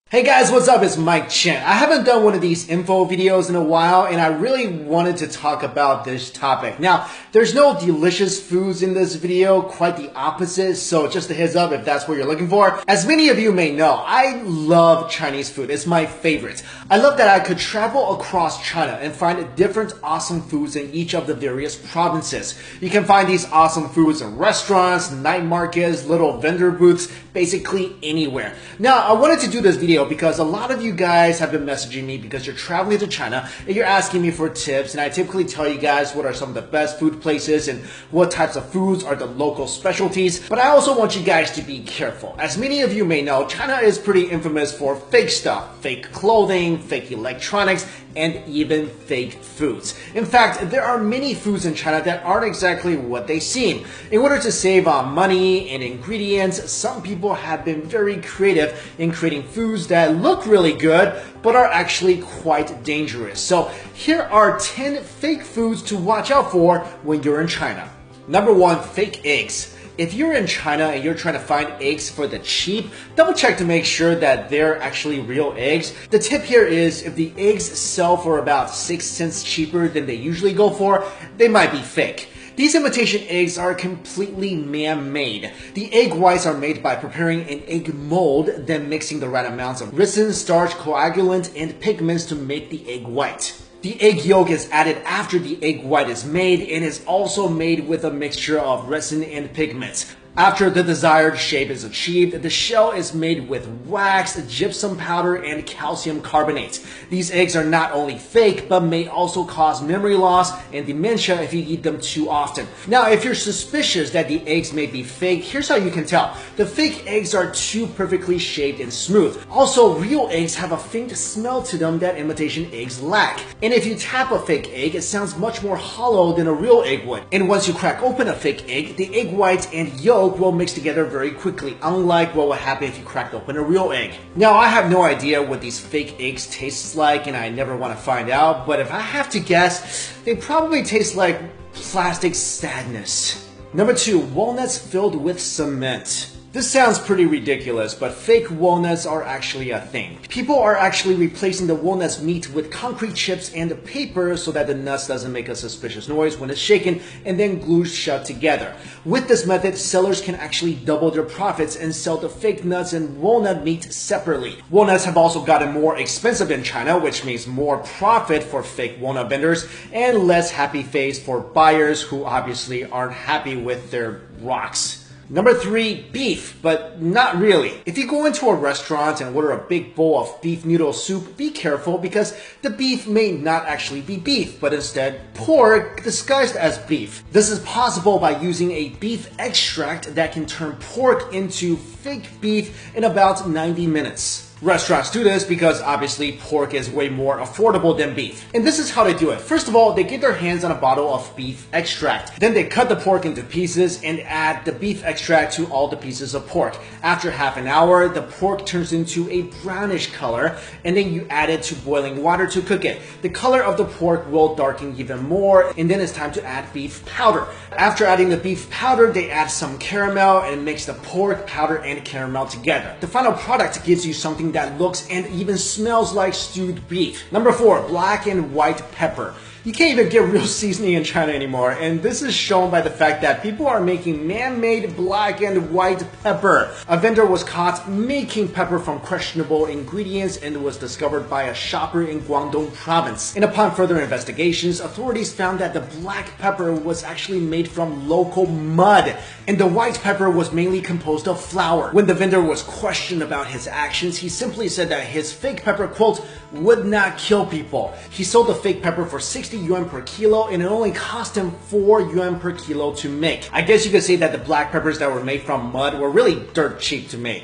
Hey guys, what's up? It's Mike Chen. I haven't done one of these info videos in a while and I really wanted to talk about this topic. Now, there's no delicious foods in this video, quite the opposite, so just a heads up if that's what you're looking for. As many of you may know, I love Chinese food. It's my favorite. I love that I could travel across China and find different awesome foods in each of the various provinces. You can find these awesome foods in restaurants, night markets, little vendor booths, basically anywhere. Now, I wanted to do this video because a lot of you guys have been messaging me because you're traveling to China and you're asking me for tips, and I typically tell you guys what are some of the best food places and what types of foods are the local specialties. But I also want you guys to be careful. As many of you may know, China is pretty infamous for fake stuff, fake clothing, fake electronics, and even fake foods. In fact, there are many foods in China that aren't exactly what they seem. In order to save on money and ingredients, some people have been very creative in creating foods that look really good but are actually quite dangerous. So here are 10 fake foods to watch out for when you're in China. Number 1, fake eggs. If you're in China and you're trying to find eggs for the cheap, double check to make sure that they're actually real eggs. The tip here is if the eggs sell for about 6 cents cheaper than they usually go for, they might be fake. These imitation eggs are completely man-made. The egg whites are made by preparing an egg mold, then mixing the right amounts of ricin, starch, coagulant, and pigments to make the egg white. The egg yolk is added after the egg white is made and is also made with a mixture of resin and pigments. After the desired shape is achieved, the shell is made with wax, gypsum powder, and calcium carbonate. These eggs are not only fake, but may also cause memory loss and dementia if you eat them too often. Now, if you're suspicious that the eggs may be fake, here's how you can tell. The fake eggs are too perfectly shaped and smooth. Also, real eggs have a faint smell to them that imitation eggs lack. And if you tap a fake egg, it sounds much more hollow than a real egg would. And once you crack open a fake egg, the egg whites and yolk will mix together very quickly, unlike what would happen if you cracked open a real egg. Now, I have no idea what these fake eggs taste like, and I never want to find out, but if I have to guess, they probably taste like plastic sadness. Number 2, walnuts filled with cement. This sounds pretty ridiculous, but fake walnuts are actually a thing. People are actually replacing the walnut's meat with concrete chips and paper so that the nuts doesn't make a suspicious noise when it's shaken and then glued shut together. With this method, sellers can actually double their profits and sell the fake nuts and walnut meat separately. Walnuts have also gotten more expensive in China, which means more profit for fake walnut vendors and less happy face for buyers who obviously aren't happy with their rocks. Number 3, beef, but not really. If you go into a restaurant and order a big bowl of beef noodle soup, be careful because the beef may not actually be beef, but instead pork disguised as beef. This is possible by using a beef extract that can turn pork into fake beef in about 90 minutes. Restaurants do this because obviously pork is way more affordable than beef. And this is how they do it. First of all, they get their hands on a bottle of beef extract. Then they cut the pork into pieces and add the beef extract to all the pieces of pork. After half an hour, the pork turns into a brownish color, and then you add it to boiling water to cook it. The color of the pork will darken even more, and then it's time to add beef powder. After adding the beef powder, they add some caramel and mix the pork, powder, and caramel together. The final product gives you something that looks and even smells like stewed beef. Number 4, black and white pepper. You can't even get real seasoning in China anymore, and this is shown by the fact that people are making man-made black and white pepper. A vendor was caught making pepper from questionable ingredients and was discovered by a shopper in Guangdong province. And upon further investigations, authorities found that the black pepper was actually made from local mud, and the white pepper was mainly composed of flour. When the vendor was questioned about his actions, he simply said that his fake pepper, quote, would not kill people. He sold the fake pepper for 60 yuan per kilo, and it only cost him 4 yuan per kilo to make. I guess you could say that the black peppers that were made from mud were really dirt cheap to make.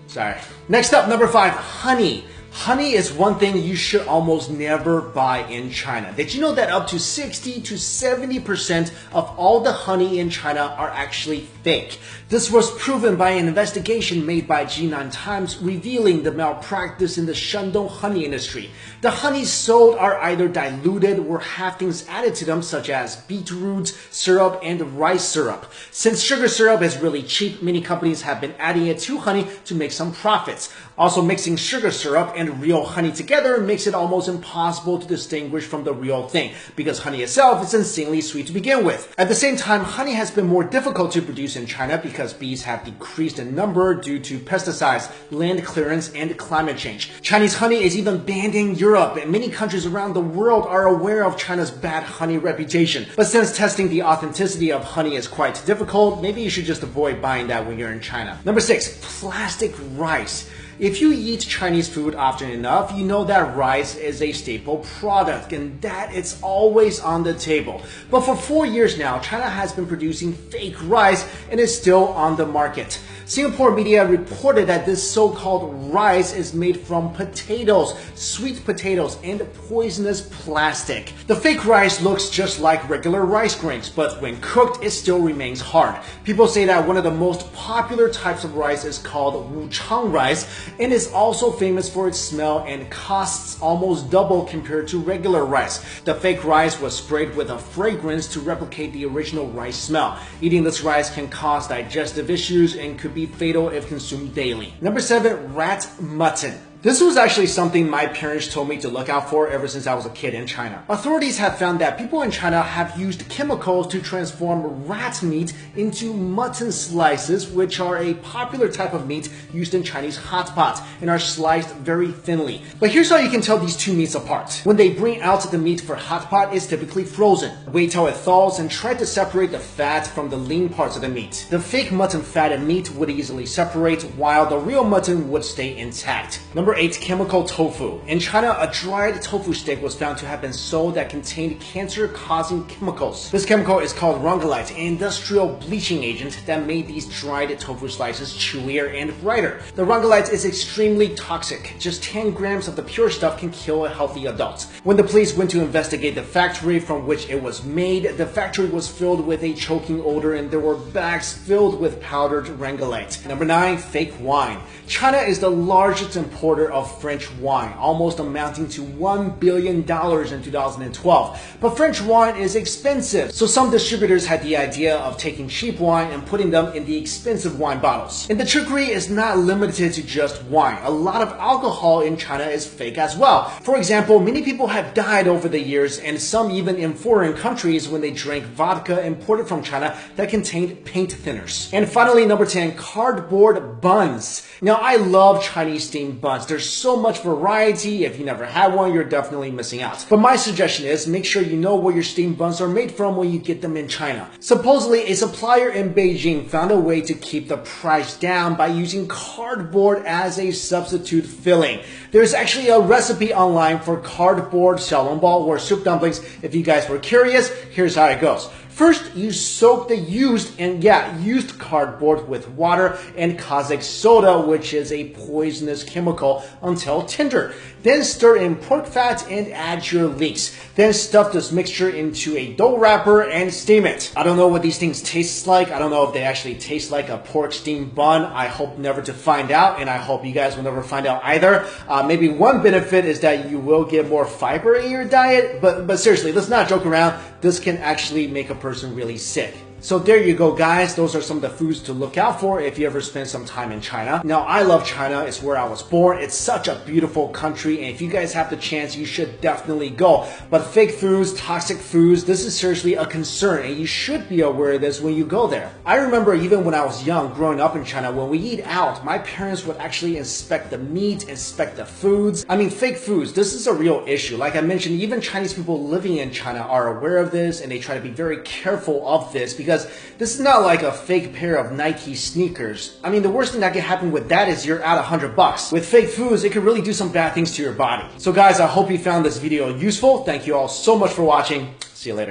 Sorry. Next up, number 5, honey. Honey is one thing you should almost never buy in China. Did you know that up to 60 to 70% of all the honey in China are actually fake? This was proven by an investigation made by Jinan Times revealing the malpractice in the Shandong honey industry. The honey sold are either diluted or have things added to them such as beetroot syrup and rice syrup. Since sugar syrup is really cheap, many companies have been adding it to honey to make some profits. Also, mixing sugar syrup and real honey together makes it almost impossible to distinguish from the real thing, because honey itself is insanely sweet to begin with. At the same time, honey has been more difficult to produce in China because bees have decreased in number due to pesticides, land clearance, and climate change. Chinese honey is even banned in Europe, and many countries around the world are aware of China's bad honey reputation. But since testing the authenticity of honey is quite difficult, maybe you should just avoid buying that when you're in China. Number 6, plastic rice. If you eat Chinese food often enough, you know that rice is a staple product and that it's always on the table. But for 4 years now, China has been producing fake rice and is still on the market. Singapore media reported that this so-called rice is made from potatoes, sweet potatoes, and poisonous plastic. The fake rice looks just like regular rice grains, but when cooked, it still remains hard. People say that one of the most popular types of rice is called wuchang rice, and is also famous for its smell and costs almost double compared to regular rice. The fake rice was sprayed with a fragrance to replicate the original rice smell. Eating this rice can cause digestive issues and could be fatal if consumed daily. Number 7, rat mutton. This was actually something my parents told me to look out for ever since I was a kid in China. Authorities have found that people in China have used chemicals to transform rat meat into mutton slices, which are a popular type of meat used in Chinese hot pot and are sliced very thinly. But here's how you can tell these two meats apart. When they bring out the meat for hot pot, it's typically frozen. Wait till it thaws and try to separate the fat from the lean parts of the meat. The fake mutton fat and meat would easily separate, while the real mutton would stay intact. Number 8, chemical tofu. In China, a dried tofu stick was found to have been sold that contained cancer-causing chemicals. This chemical is called rongolite, an industrial bleaching agent that made these dried tofu slices chewier and brighter. The rongolite is extremely toxic. Just 10 grams of the pure stuff can kill a healthy adult. When the police went to investigate the factory from which it was made, the factory was filled with a choking odor and there were bags filled with powdered rongolite. Number 9, fake wine. China is the largest importer of French wine, almost amounting to $1 billion in 2012. But French wine is expensive, so some distributors had the idea of taking cheap wine and putting them in the expensive wine bottles. And the trickery is not limited to just wine. A lot of alcohol in China is fake as well. For example, many people have died over the years, and some even in foreign countries when they drank vodka imported from China that contained paint thinners. And finally, number 10, cardboard buns. Now, I love Chinese steamed buns. There's so much variety. If you never had one, you're definitely missing out. But my suggestion is make sure you know where your steamed buns are made from when you get them in China. Supposedly, a supplier in Beijing found a way to keep the price down by using cardboard as a substitute filling. There's actually a recipe online for cardboard xiaolongbao or soup dumplings. If you guys were curious, here's how it goes. First, you soak the used cardboard with water and caustic soda, which is a poisonous chemical, until tender. Then stir in pork fat and add your leeks. Then stuff this mixture into a dough wrapper and steam it. I don't know what these things taste like. I don't know if they actually taste like a pork steamed bun. I hope never to find out, and I hope you guys will never find out either. Maybe one benefit is that you will get more fiber in your diet, but seriously, let's not joke around. This can actually make a person really sick. So there you go, guys. Those are some of the foods to look out for if you ever spend some time in China. Now, I love China. It's where I was born. It's such a beautiful country, and if you guys have the chance, you should definitely go. But fake foods, toxic foods, this is seriously a concern, and you should be aware of this when you go there. I remember even when I was young, growing up in China, when we eat out, my parents would actually inspect the meat, inspect the foods. I mean, fake foods, this is a real issue. Like I mentioned, even Chinese people living in China are aware of this, and they try to be very careful of this because this is not like a fake pair of Nike sneakers. I mean, the worst thing that can happen with that is you're out $100. With fake foods, it could really do some bad things to your body. So guys, I hope you found this video useful. Thank you all so much for watching. See you later.